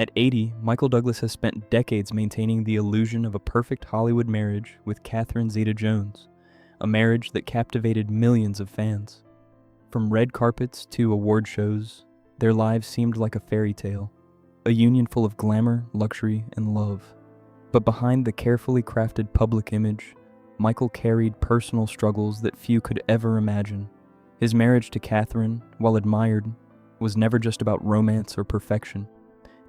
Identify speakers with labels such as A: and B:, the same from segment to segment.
A: At 80, Michael Douglas has spent decades maintaining the illusion of a perfect Hollywood marriage with Catherine Zeta-Jones, a marriage that captivated millions of fans. From red carpets to award shows, their lives seemed like a fairy tale, a union full of glamour, luxury, and love. But behind the carefully crafted public image, Michael carried personal struggles that few could ever imagine. His marriage to Catherine, while admired, was never just about romance or perfection.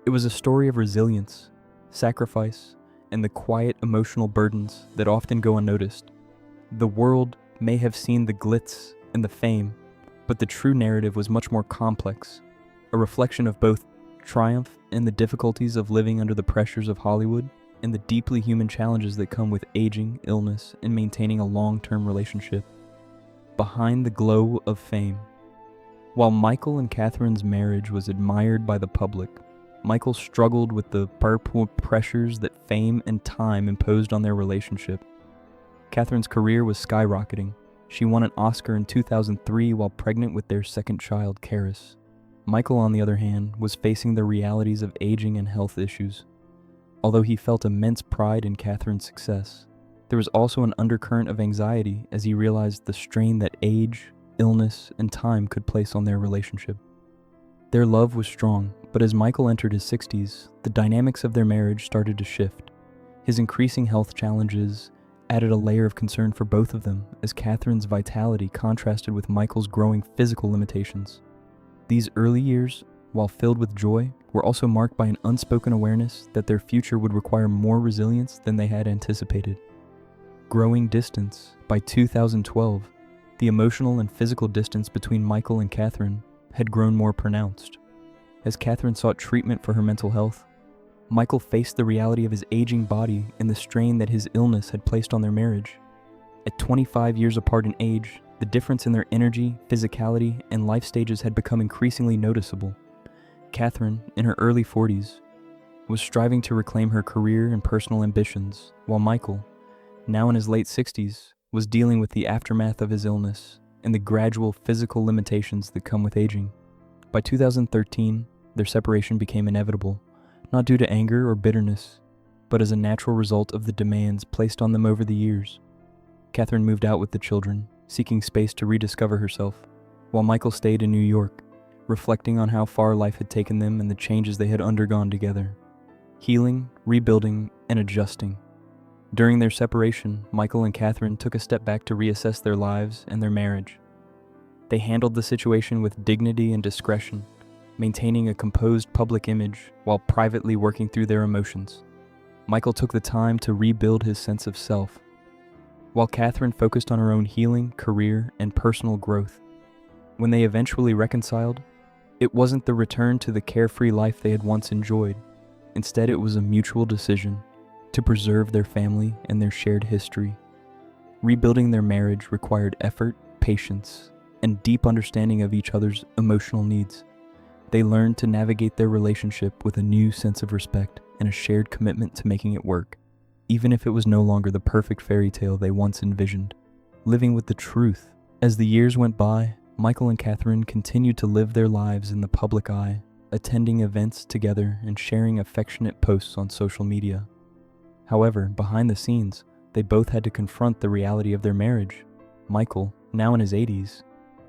A: It was a story of resilience, sacrifice, and the quiet emotional burdens that often go unnoticed. The world may have seen the glitz and the fame, but the true narrative was much more complex, a reflection of both triumph and the difficulties of living under the pressures of Hollywood and the deeply human challenges that come with aging, illness, and maintaining a long-term relationship. Behind the glow of fame. While Michael and Catherine's marriage was admired by the public, Michael struggled with the pressures that fame and time imposed on their relationship. Catherine's career was skyrocketing. She won an Oscar in 2003 while pregnant with their second child, Karis. Michael, on the other hand, was facing the realities of aging and health issues. Although he felt immense pride in Catherine's success, there was also an undercurrent of anxiety as he realized the strain that age, illness, and time could place on their relationship. Their love was strong, but as Michael entered his 60s, the dynamics of their marriage started to shift. His increasing health challenges added a layer of concern for both of them as Catherine's vitality contrasted with Michael's growing physical limitations. These early years, while filled with joy, were also marked by an unspoken awareness that their future would require more resilience than they had anticipated. Growing distance. By 2012, the emotional and physical distance between Michael and Catherine had grown more pronounced. As Catherine sought treatment for her mental health, Michael faced the reality of his aging body and the strain that his illness had placed on their marriage. At 25 years apart in age, the difference in their energy, physicality, and life stages had become increasingly noticeable. Catherine, in her early 40s, was striving to reclaim her career and personal ambitions, while Michael, now in his late 60s, was dealing with the aftermath of his illness and the gradual physical limitations that come with aging. By 2013, their separation became inevitable, not due to anger or bitterness, but as a natural result of the demands placed on them over the years. Catherine moved out with the children, seeking space to rediscover herself, while Michael stayed in New York, reflecting on how far life had taken them and the changes they had undergone together, healing, rebuilding, and adjusting. During their separation, Michael and Catherine took a step back to reassess their lives and their marriage. They handled the situation with dignity and discretion, maintaining a composed public image while privately working through their emotions. Michael took the time to rebuild his sense of self, while Catherine focused on her own healing, career, and personal growth. When they eventually reconciled, it wasn't the return to the carefree life they had once enjoyed. Instead, it was a mutual decision to preserve their family and their shared history. Rebuilding their marriage required effort, patience, and deep understanding of each other's emotional needs. They learned to navigate their relationship with a new sense of respect and a shared commitment to making it work, even if it was no longer the perfect fairy tale they once envisioned. Living with the truth. As the years went by, Michael and Catherine continued to live their lives in the public eye, attending events together and sharing affectionate posts on social media. However, behind the scenes, they both had to confront the reality of their marriage. Michael, now in his 80s,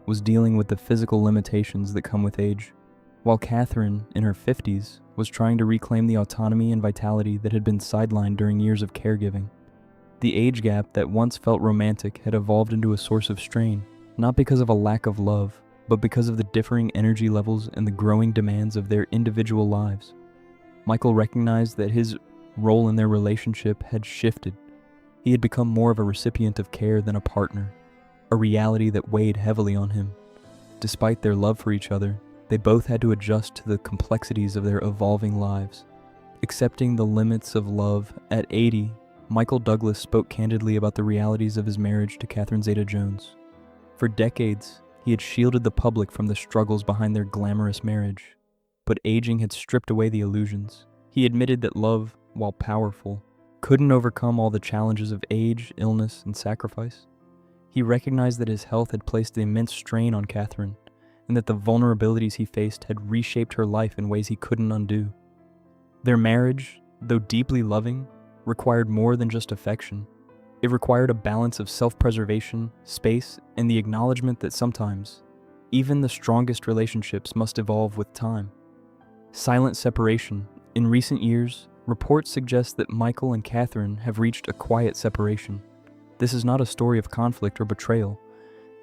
A: was dealing with the physical limitations that come with age, while Catherine, in her 50s, was trying to reclaim the autonomy and vitality that had been sidelined during years of caregiving. The age gap that once felt romantic had evolved into a source of strain, not because of a lack of love, but because of the differing energy levels and the growing demands of their individual lives. Michael recognized that his role in their relationship had shifted. He had become more of a recipient of care than a partner, a reality that weighed heavily on him. Despite their love for each other, they both had to adjust to the complexities of their evolving lives. Accepting the limits of love, at 80, Michael Douglas spoke candidly about the realities of his marriage to Catherine Zeta-Jones. For decades, he had shielded the public from the struggles behind their glamorous marriage, but aging had stripped away the illusions. He admitted that love, while powerful, couldn't overcome all the challenges of age, illness, and sacrifice. He recognized that his health had placed an immense strain on Catherine, and that the vulnerabilities he faced had reshaped her life in ways he couldn't undo. Their marriage, though deeply loving, required more than just affection. It required a balance of self-preservation, space, and the acknowledgement that sometimes, even the strongest relationships must evolve with time. Silent separation. In recent years, reports suggest that Michael and Catherine have reached a quiet separation. This is not a story of conflict or betrayal,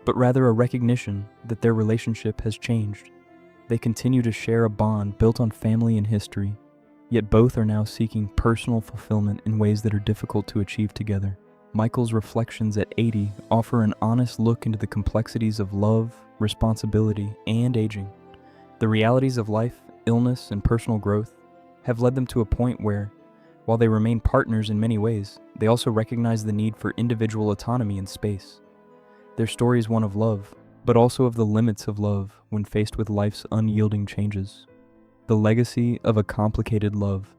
A: but rather a recognition that their relationship has changed. They continue to share a bond built on family and history, yet both are now seeking personal fulfillment in ways that are difficult to achieve together. Michael's reflections at 80 offer an honest look into the complexities of love, responsibility, and aging. The realities of life, illness, and personal growth have led them to a point where, while they remain partners in many ways, they also recognize the need for individual autonomy and space. Their story is one of love, but also of the limits of love when faced with life's unyielding changes. The legacy of a complicated love.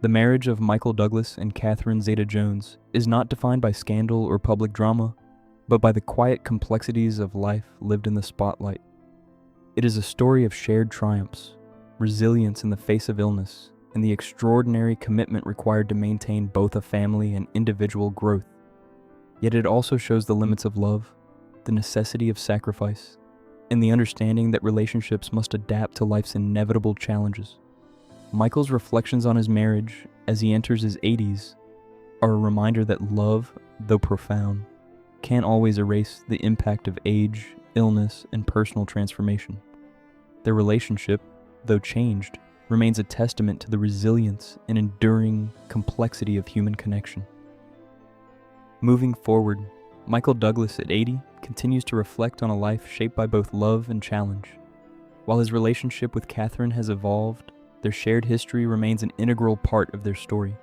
A: The marriage of Michael Douglas and Catherine Zeta-Jones is not defined by scandal or public drama, but by the quiet complexities of life lived in the spotlight. It is a story of shared triumphs, resilience in the face of illness, and the extraordinary commitment required to maintain both a family and individual growth. Yet it also shows the limits of love, the necessity of sacrifice, and the understanding that relationships must adapt to life's inevitable challenges. Michael's reflections on his marriage as he enters his 80s are a reminder that love, though profound, can't always erase the impact of age, illness, and personal transformation. Their relationship, though changed, remains a testament to the resilience and enduring complexity of human connection. Moving forward, Michael Douglas at 80 continues to reflect on a life shaped by both love and challenge. While his relationship with Catherine has evolved, their shared history remains an integral part of their story.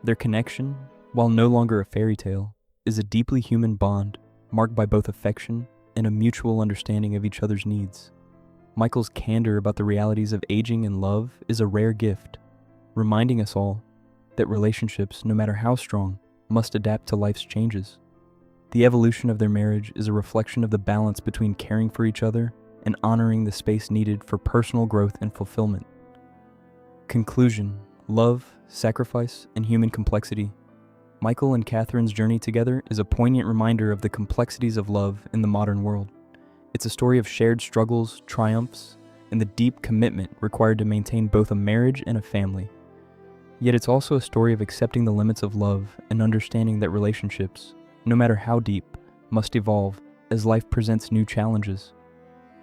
A: Their connection, while no longer a fairy tale, is a deeply human bond marked by both affection and a mutual understanding of each other's needs. Michael's candor about the realities of aging and love is a rare gift, reminding us all that relationships, no matter how strong, must adapt to life's changes. The evolution of their marriage is a reflection of the balance between caring for each other and honoring the space needed for personal growth and fulfillment. Conclusion: love, sacrifice, and human complexity. Michael and Catherine's journey together is a poignant reminder of the complexities of love in the modern world. It's a story of shared struggles, triumphs, and the deep commitment required to maintain both a marriage and a family. Yet it's also a story of accepting the limits of love and understanding that relationships, no matter how deep, must evolve as life presents new challenges.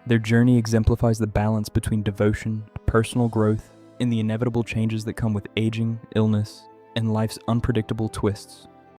A: Their journey exemplifies the balance between devotion, personal growth, and the inevitable changes that come with aging, illness, and life's unpredictable twists.